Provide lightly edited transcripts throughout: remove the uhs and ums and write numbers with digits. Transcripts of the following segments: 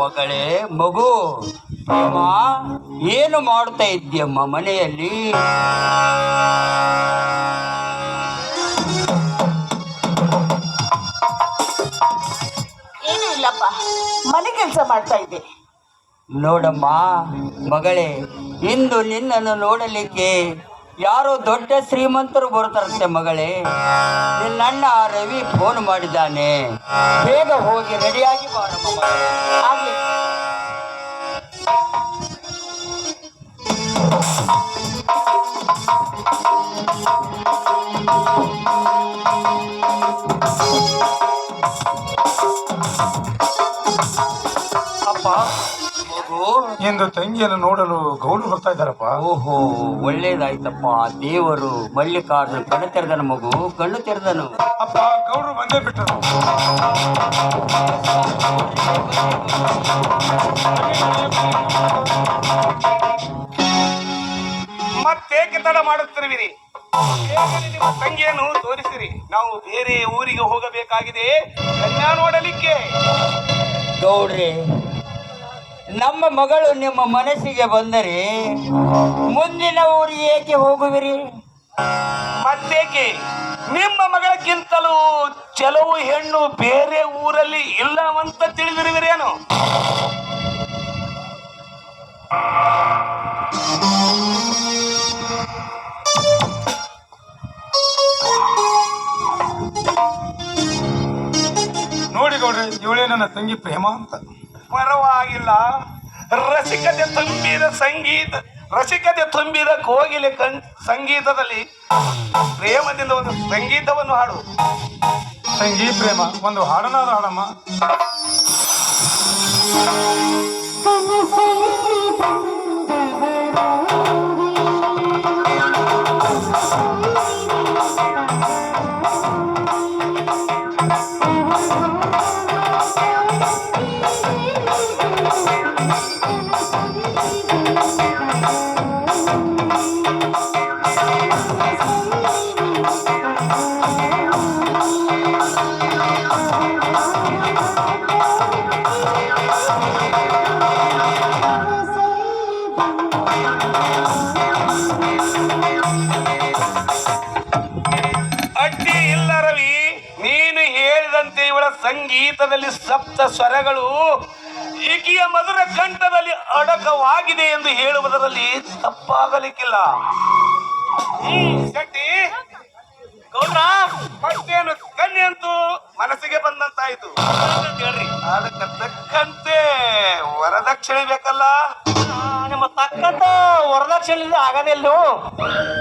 ಮಗಳೇ, ಮಗು ಪ್ರೇಮ, ಏನು ಮಾಡ್ತಾ ಇದ್ದೀಯಮ್ಮ ಮನೆಯಲ್ಲಿ? ಏನು ಇಲ್ಲಪ್ಪ, ಮನೆ ಕೆಲಸ ಮಾಡ್ತಾ ಇದ್ದೆ. ನೋಡಮ್ಮ ಮಗಳೇ, ಇಂದು ನಿನ್ನನ್ನು ನೋಡಲಿಕ್ಕೆ ಯಾರೋ ದೊಡ್ಡ ಶ್ರೀಮಂತರು ಬರ್ತಾರಂತೆ ಮಗಳೇ. ನಿನ್ನಣ್ಣ ರವಿ ಫೋನ್ ಮಾಡಿದ್ದಾನೆ, ಬೇಗ ಹೋಗಿ ರೆಡಿಯಾಗಿ ಬಾರಮ್ಮ ಮಗಳೇ. ಆಗ್ಲಿ. ಅಪ್ಪ, ಮಗು ಎಂದು ತಂಗಿಯನ್ನು ನೋಡಲು ಗೌಡರು ಬರ್ತಾ ಇದ್ದಾರಪ್ಪ. ಓಹೋ, ಒಳ್ಳೇದಾಯ್ತಪ್ಪ. ದೇವರು ಮಲ್ಲಿಕಾರ್ಜುನ ಕಣ್ಣು ತೆರೆದನು ಮಗು, ಕಣ್ಣು ತೆರೆದನು. ಅಪ್ಪ, ಗೌಡರು ಬಂದೇ ಬಿಟ್ಟರು. ಮತ್ತೇಕೆ ತಡ ಮಾಡುತ್ತಿರುವಿರಿ? ನಿಮ್ಮ ತಂಗಿಯನ್ನು ತೋರಿಸಿರಿ. ನಾವು ಬೇರೆ ಊರಿಗೆ ಹೋಗಬೇಕಾಗಿದೆ ಕನ್ಯಾ ನೋಡಲಿಕ್ಕೆ. ಗೌಡ್ರೆ, ನಮ್ಮ ಮಗಳು ನಿಮ್ಮ ಮನಸ್ಸಿಗೆ ಬಂದರೆ ಮುಂದಿನ ಊರಿಗೆ ಏಕೆ ಹೋಗುವಿರಿ? ಮತ್ತೇಕೆ? ನಿಮ್ಮ ಮಗಳಕ್ಕಿಂತಲೂ ಕೆಲವು ಹೆಣ್ಣು ಬೇರೆ ಊರಲ್ಲಿ ಇಲ್ಲವಂತ ತಿಳಿದಿರುವಿರೇನು? ನೋಡಿ ಗೌಡ್ರೆ, ಇವಳೇ ನನ್ನ ತಂಗಿ ಪ್ರೇಮ ಅಂತ. ಪರವಾಗಿಲ್ಲ. ರಸಿಕತೆ ತುಂಬಿದ ಕೋಗಿಲೆ ಸಂಗೀತದಲ್ಲಿ ಪ್ರೇಮದಿಂದ ಒಂದು ಸಂಗೀತವನ್ನು ಹಾಡು. ತಂಗಿ ಪ್ರೇಮ, ಒಂದು ಹಾಡನಾದ ಹಾಡಮ್ಮ. ಅಡ್ಡಿ ಇಲ್ಲ ರವಿ, ನೀನು ಹೇಳಿದಂತೆ ಇವಳ ಸಂಗೀತದಲ್ಲಿ ಸಪ್ತ ಸ್ವರಗಳು ಈಕೆಯ ಮಧುರ ಕಂಠದಲ್ಲಿ ಅಡಕವಾಗಿದೆ ಎಂದು ಹೇಳುವುದರಲ್ಲಿ ತಪ್ಪಾಗಲಿಕ್ಕಿಲ್ಲ. ಶೆಟ್ಟಿ ಗೌಡ್ರ, ಮತ್ತೇನು ಕನ್ಯಂತೂ ಮನಸ್ಸಿಗೆ ಬಂದಂತಾಯ್ತು. ಹೇಳ್ರಿ, ಅದಕ್ಕೆ ತಕ್ಕಂತೆ ವರದಕ್ಷಿಣೆ ಬೇಕಲ್ಲ? ನಿಮ್ಮ ತಕ್ಕಂತ ವರದಕ್ಷಿಣೆ ಆಗದಿಲ್ಲ.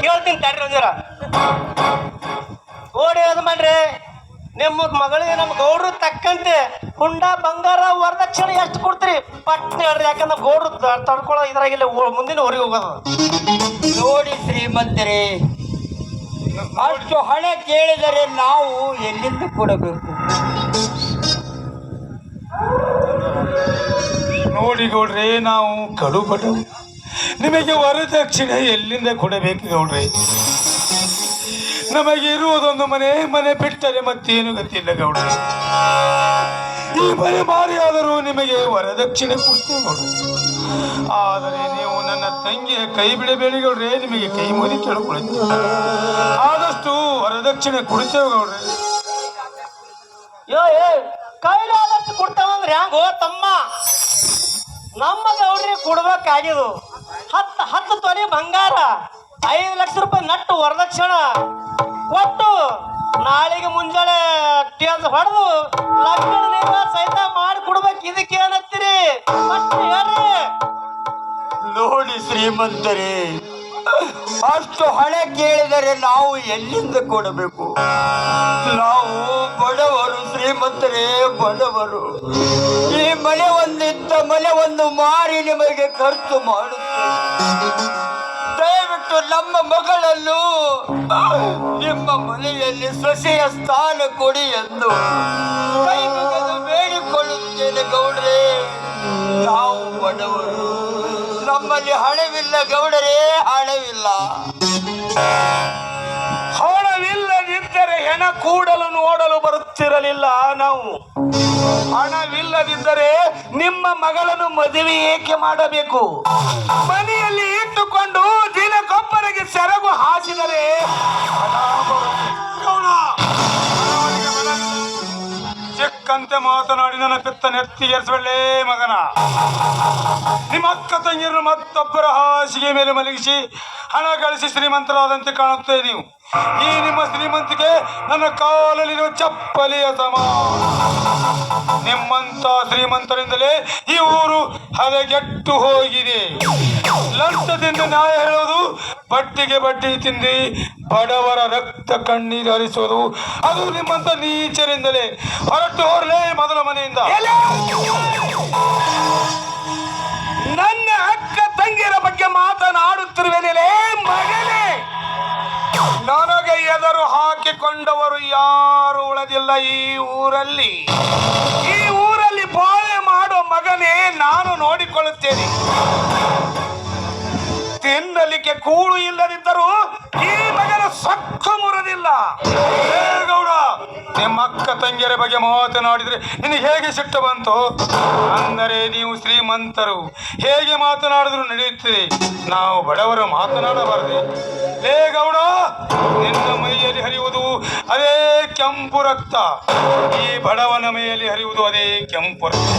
ಕೇಳ್ತೀನಿ ತಡ್ರಿ ಒಂದಿರ. ಓಡಿ ಅದು ಮಾಡ್ರಿ, ನಿಮ್ಮ ಮಗಳಿಗೆ ನಮ್ಮ ಗೌಡ್ರು ತಕ್ಕಂತೆ ಹುಂಡ ಬಂಗಾರ ವರದಕ್ಷಿಣೆ ಎಷ್ಟು ಕೊಡ್ತೀರಿ ಪಟ್ನ ಹೇಳ್ರಿ. ಯಾಕಂದ್ರೆ ಗೌಡ್ರು ತಡ್ಕೊಳ್ಳೋ ಇದ್ರಾಗಿಲ್ಲ, ಮುಂದಿನ ಊರಿಗೆ ಹೋಗೋದು. ನೋಡಿ ಶ್ರೀಮಂತರೇ, ಅಷ್ಟು ಹಣ ಕೇಳಿದರೆ ನಾವು ಎಲ್ಲಿಂದ ಕೊಡಬೇಕು? ನೋಡಿ ಗೌಡ್ರೆ, ನಾವು ಕಡು ಬಡವು, ನಿಮಗೆ ವರದಕ್ಷಿಣೆ ಎಲ್ಲಿಂದ ಕೊಡಬೇಕು ಗೌಡ್ರೆ? ನಮಗೆ ಇರುವುದೊಂದು ಮನೆ ಬಿಟ್ಟರೆ ಮತ್ತೇನು ಗತಿಯಿಲ್ಲ ಗೌಡ್ರೆ. ಈ ಮನೆ ಮಾರಿಯಾದರೂ ನಿಮಗೆ ವರದಕ್ಷಿಣೆ ಕೊಡ್ತೇವೆ ಗೌಡ್ರೆ. ಆದರೆ ನೀವು ನನ್ನ ತಂಗಿಯ ಕೈ ಬಿಡಬೇಡಿ ಗೌಡ್ರೆ, ನಿಮಗೆ ಕೈ ಮುಗಿ ಕೇಳಿಕೊಳ್ಳುತ್ತೇವೆ. ಆದಷ್ಟು ವರದಕ್ಷಿಣೆ ಕೊಡ್ತೇವೆ ಗೌಡ್ರೆ. ಕೈಲಾದಷ್ಟು ಕೊಡ್ತಾವಂದ್ರೆ ಹ್ಯಾಂಗೋ ತಮ್ಮ? ನಮ್ಮ ಗೌಡ್ರಿಗೆ ಕೊಡ್ಬೇಕಾಗಿದ್ದು 10 ತೊಲೆ ಬಂಗಾರ, 5 ಲಕ್ಷ ರೂಪಾಯಿ ನಟ್ಟು ವರದಕ್ಷಿಣ ಕೊಟ್ಟು ನಾಳೆಗೆ ಮುಂಜಾನೆ ಟೇಲ್ಸ್ ಹೊಡೆದು ಲಗ್ನ ಸಹಿತ ಮಾಡಿ ಕೊಡ್ಬೇಕು. ಇದಕ್ಕೆ ಏನತ್ತೀರಿ? ಹೇಳ್ರಿ. ನೋಡಿ ಶ್ರೀಮಂತರೇ, ಅಷ್ಟು ಹಣ ಕೇಳಿದರೆ ನಾವು ಎಲ್ಲಿಂದ ಕೊಡಬೇಕು? ನಾವು ಬಡವರು ಶ್ರೀಮಂತರೇ, ಬಡವರು. ಈ ಮನೆ ಒಂದಿತ್ತ ಮನೆ ಒಂದು ಮಾರಿ ನಿಮಗೆ ಖರ್ಚು ಮಾಡುತ್ತೇವೆ. ದಯವಿಟ್ಟು ನಮ್ಮ ಮಗಳಲ್ಲೂ ನಿಮ್ಮ ಮನೆಯಲ್ಲಿ ಸೊಸೆಯ ಸ್ಥಾನ ಕೊಡಿ ಎಂದು ಕೈ ಮುಗಿದು ಬೇಡಿಕೊಳ್ಳುತ್ತೇನೆ ಗೌಡ್ರೆ. ನಾವು ಬಡವರು, ನಮ್ಮಲ್ಲಿ ಹಣವಿಲ್ಲ ಗೌಡರೇ, ಹಣವಿಲ್ಲ. ಹಣವಿಲ್ಲದಿದ್ದರೆ ಹೆಣ ಕೂಡಲು ನೋಡಲು ಬರುತ್ತಿರಲಿಲ್ಲ ನಾವು. ಹಣವಿಲ್ಲದಿದ್ದರೆ ನಿಮ್ಮ ಮಗಳನ್ನು ಮದುವೆ ಏಕೆ ಮಾಡಬೇಕು? ಮನೆಯಲ್ಲಿ ಇಟ್ಟುಕೊಂಡು ದಿನಕ್ಕೊಬ್ಬರಿಗೆ ಸೆರಗು ಹಾಸಿದರೆ ಚಿಕ್ಕಂತೆ ಮಾತನಾಡಿ ನನ್ನ ಪಿತ್ತ ನೆತ್ತಿಗೇರಿಸಬಳ್ಳೆ ಮಗನ. ನಿಮ್ಮ ಅಕ್ಕ ತಂಗಿಯರನ್ನು ಮತ್ತೊಬ್ಬರ ಹಾಸಿಗೆ ಮೇಲೆ ಮಲಗಿಸಿ ಹಣ ಗಳಿಸಿ ಶ್ರೀಮಂತರಾದಂತೆ ಕಾಣುತ್ತೆ ನೀವು. ಈ ನಿಮ್ಮ ಶ್ರೀಮಂತಿಕೆ ನನ್ನ ಕಾಲಲ್ಲಿರುವ ಚಪ್ಪಲಿಯ ಸಮ. ನಿಮ್ಮಂತ ಶ್ರೀಮಂತರಿಂದಲೇ ಈ ಊರು ಹದಗೆಟ್ಟು ಹೋಗಿದೆ. ಲಂಚದಿಂದ ನ್ಯಾಯ ಹೇಳುವುದು, ಬಡ್ಡಿಗೆ ಬಡ್ಡಿ ತಿಂದು ಬಡವರ ರಕ್ತ ಕಣ್ಣೀರು ಹರಿಸುವುದು, ಅದು ನಿಮ್ಮಂತ ನೀಚರಿಂದಲೇ. ಹೊರಟು ಹೋರ್ಲೇ ಮೊದಲ ಮನೆಯಿಂದ. ನನ್ನ ಅಕ್ಕ ತಂಗಿಯರ ಬಗ್ಗೆ ಮಾತನಾಡುತ್ತಿರುವೆನಲೇ ಮಗನೇ. ನನಗೆ ಎದರು ಹಾಕಿಕೊಂಡವರು ಯಾರು ಉಳಿದಿಲ್ಲ ಈ ಊರಲ್ಲಿ. ಈ ಊರಲ್ಲಿ ಬಾಳೆ ಮಾಡೋ ಮಗನೇ ನಾನು ನೋಡಿಕೊಳ್ಳುತ್ತೇನೆ. ತಿನ್ನಲಿಕ್ಕೆ ಕೂಳು ಇಲ್ಲದಿದ್ದರೂ ಈ ಮಗನ ಸೊಕ್ಕು ಮುರಿದಿಲ್ಲ. ಗೌಡ, ನಿಮ್ಮ ಅಕ್ಕ ತಂಗಿಯರ ಬಗ್ಗೆ ಮಾತನಾಡಿದ್ರೆ ನಿನಗೆ ಹೇಗೆ ಸಿಟ್ಟು ಬಂತು? ಅಂದರೆ ನೀವು ಶ್ರೀಮಂತರು, ಹೇಗೆ ಮಾತನಾಡಿದ್ರು ನಡೆಯುತ್ತದೆ. ನಾವು ಬಡವರು ಮಾತನಾಡಬಾರದೆ? ಲೇ ಗೌಡ, ನಿನ್ನ ಮೈಯಲ್ಲಿ ಹರಿಯುವುದು ಅದೇ ಕೆಂಪು ರಕ್ತ, ಈ ಬಡವನ ಮೈಯಲ್ಲಿ ಹರಿಯುವುದು ಅದೇ ಕೆಂಪು ರಕ್ತ.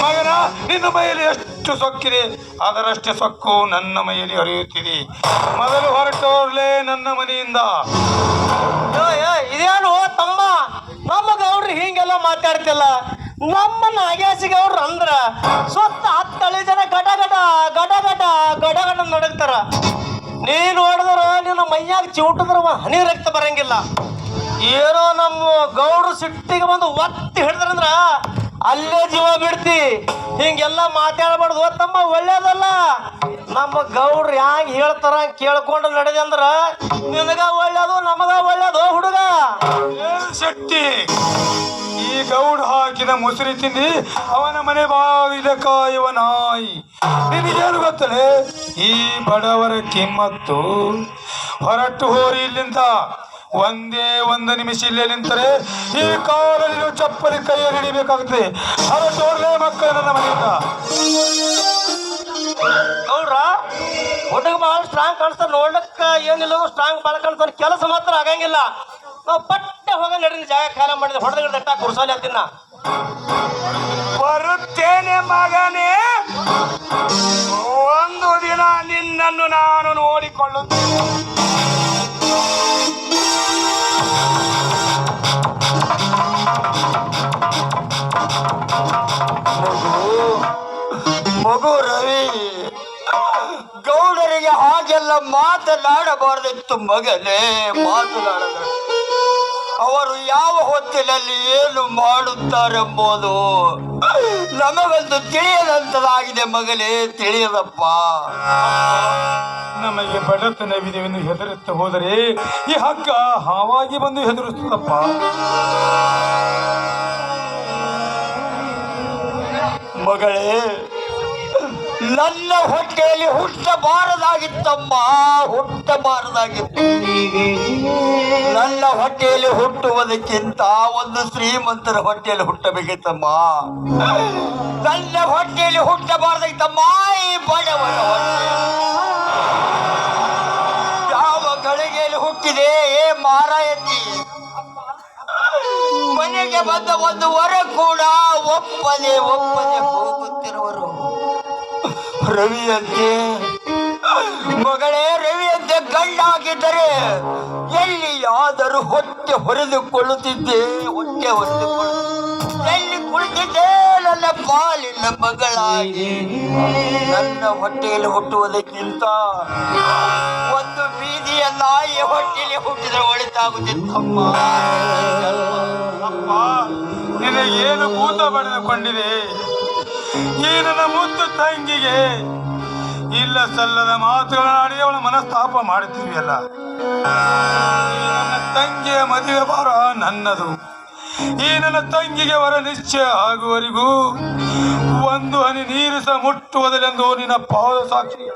ಮಗನ, ನಿನ್ನ ಮೈಯಲ್ಲಿ ಎಷ್ಟು ಸೊಕ್ಕಿದೆ ಅದರಷ್ಟೇ ಸೊಕ್ಕು ನನ್ನ ಮೈಯಲ್ಲಿ ಹರಿಯುತ್ತಿದೆ. ಮೊದಲು ಹೊರಟೋರ್ಲೇ ನನ್ನ ಮನೆಯಿಂದ. ಇದೇನು ತಮ್ಮ, ನಮ್ಮ ಗೌಡ್ರು ಹಿಂಗೆಲ್ಲ ಮಾತಾಡ್ತಿಲ್ಲ. ನಮ್ಮ ನಾಗೇಶಿ ಗೌಡ್ರು ಅಂದ್ರ ಸ್ವತ್ತ 10 ಜನ ಗಡ ಗಡ ಗಡ ಗಡ ಗಡ ಗಡ ನಡಗ್ತಾರ. ನೀ ನೋಡಿದ್ರ ನಿನ್ನ ಮೈಯಾಗ ಚಿವುಟಿದ್ರ ಹನಿ ರಕ್ತ ಬರಂಗಿಲ್ಲ. ಏನೋ ನಮ್ಮ ಗೌಡ್ರು ಸಿಟ್ಟಿಗೆ ಬಂದು ಒತ್ತಿ ಹಿಡಿದ್ರಂದ್ರ ಅಲ್ಲೇ ಜೀವ ಬಿಡ್ತಿ. ಹಿಂಗೆಲ್ಲ ಮಾತಾಡಬಾರ್ದು ತಮ್ಮ, ಒಳ್ಳೇದಲ್ಲ. ನಮ್ಮ ಗೌಡ್ರು ಹ್ಯಾಂಗ ಹೇಳ್ತಾರ ಕೇಳ್ಕೊಂಡು ನಡೆದೆ ಅಂದ್ರ ನಿನಗ ಒಳ್ಳೇದು, ನಮಗ ಒಳ್ಳೇದು ಹುಡುಗ. ಶಕ್ತಿ, ಈ ಗೌಡ ಹಾಕಿದ ಮುಸುರಿ ತಿಂದಿ ಅವನ ಮನೆ ಬಾವಿದ ಕಾಯುವ ನಾಯಿ. ನಿನಗೇನು ಗೊತ್ತಲೇ ಈ ಬಡವರ ಕಿಮ್ಮತ್ತು? ಹೊರಟು ಹೋರಿ ಇಲ್ಲಿಂದ. ಒಂದೇ ಒಂದು ನಿಮಿಷ ಇಲ್ಲೇ ನಿಂತರೆ ಈ ಕಾಲಲ್ಲಿ ಚಪ್ಪಲಿ ಕೈಯಲ್ಲಿ ಹಿಡಿಬೇಕಾಗುತ್ತೆ. ಹೊರಟೋರ್ಲೇ ಮಕ್ಕಳು ನನ್ನ ಮನೆಯಿಂದ. ಗೌಡ್ರ ಹುಡುಗ ಭಾಳ ಸ್ಟ್ರಾಂಗ್ ಕಾಣಿಸ್ತಾನೆ, ನೋಡ್ಲಕ್ಕ ಏನಿಲ್ಲ ಸ್ಟ್ರಾಂಗ್ ಭಾಳ ಕಾಣಿಸ್ತಾನೆ, ಕೆಲಸ ಮಾತ್ರ ಆಗಂಗಿಲ್ಲ. ನಾವು ಪಟ್ಟೆ ಹೋಗ ನಡಿ ಜಾಗ ಖಾಲಿ ಮಾಡಿದ್ರೆ ಹೊಡೆದ ದಟ್ಟ ಕುರ್ಸಾಲಿ ಹತ್ತಿನ ಬರುತ್ತೇನೆ ಮಗನೇ. ಒಂದು ದಿನ ನಿನ್ನನ್ನು ನಾನು ನೋಡಿಕೊಳ್ಳುತ್ತೇನೆ. ಮಗು ರವಿ, ಗೌಡರಿಗೆ ಹಾಗೆಲ್ಲ ಮಾತನಾಡಬಾರ್ದಿತ್ತು ಮಗನೇ, ಮಾತನಾಡಬಾರದು. ಅವರು ಯಾವ ಹೊತ್ತಿನಲ್ಲಿ ಏನು ಮಾಡುತ್ತಾರೆಂಬುದು ನಮಗೊಂದು ತಿಳಿಯದಂತದಾಗಿದೆ ಮಗನೇ, ತಿಳಿಯದಪ್ಪ. ನಮಗೆ ಬಡತನವಿದೆವೆಂದು ಹೆದರುತ್ತಾ ಹೋದರೆ ಈ ಹಗ್ಗ ಹಾವಾಗಿ ಬಂದು ಹೆದರುತ್ತದಪ್ಪ. ಮಗಳೇ, ನನ್ನ ಹೊಟ್ಟೆಯಲ್ಲಿ ಹುಟ್ಟಬಾರದಾಗಿತ್ತಮ್ಮ, ಹುಟ್ಟಬಾರದಾಗಿತ್ತು. ನನ್ನ ಹೊಟ್ಟೆಯಲ್ಲಿ ಹುಟ್ಟುವುದಕ್ಕಿಂತ ಒಂದು ಶ್ರೀಮಂತರ ಹೊಟ್ಟೆಯಲ್ಲಿ ಹುಟ್ಟಬೇಕಿತ್ತಮ್ಮ. ನನ್ನ ಹೊಟ್ಟೆಯಲ್ಲಿ ಹುಟ್ಟಬಾರದಾಗಿತ್ತಮ್ಮ ಈ ಬಡವನ ಹೊಟ್ಟೆ. ಯಾವ ಗಳಿಗೆಯಲ್ಲಿ ಹುಟ್ಟಿದೆ ಏ ಮಾರಾಯತಿ? ಮನೆಗೆ ಬಂದ ಒಂದು ವರ ಕೂಡ ಒಪ್ಪದೆ ಹೋಗುತ್ತಿರುವರು. ರವಿಯಂತೆ ಮಗಳೇ, ರವಿಯಂತೆ ಗಂಡಾಗಿದ್ದರೆ ಎಲ್ಲಿಯಾದರೂ ಹೊಟ್ಟೆ ಹೊರೆದುಕೊಳ್ಳುತ್ತಿದ್ದೆ, ಹೊಟ್ಟೆ ಹೊರೆದುಕೊಳ್ಳುತ್ತಿದ್ದೆ. ಎಲ್ಲಿ ಕುಳಿತಿದ್ದೆ ನನ್ನ ಪಾಲಿನ ಮಗಳಾಗಿ. ನನ್ನ ಹೊಟ್ಟೆಯಲ್ಲಿ ಹುಟ್ಟುವುದಕ್ಕಿಂತ ಒಂದು ಬೀದಿಯ ನಾಯಿಯ ಹೊಟ್ಟೆಯಲ್ಲಿ ಹುಟ್ಟಿದ್ರೆ ಒಳಿತಾಗುತ್ತಿತ್ತಮ್ಮ. ಅಪ್ಪ, ನಿನಗೇನು ಭೂತ ಬಡಿದುಕೊಂಡಿದೆ? ಈ ನನ್ನ ಮುದ್ದು ತಂಗಿಗೆ ಇಲ್ಲ ಸಲ್ಲದ ಮಾತುಗಳನ್ನಾಡಿ ಅವಳ ಮನಸ್ತಾಪ ಮಾಡುತ್ತೀವಿಯಲ್ಲ. ನನ್ನ ತಂಗಿಯ ಮದುವೆ ಭಾರ ನನ್ನದು. ಈ ನನ್ನ ತಂಗಿಗೆ ವರ ನಿಶ್ಚಯ ಆಗುವವರೆಗೂ ಒಂದು ಹನಿ ನೀರು ಸಹ ಮುಟ್ಟುವುದಿല്ലെಂದು ನಿನ್ನ ಪಾದ ಸಾಕ್ಷಿ.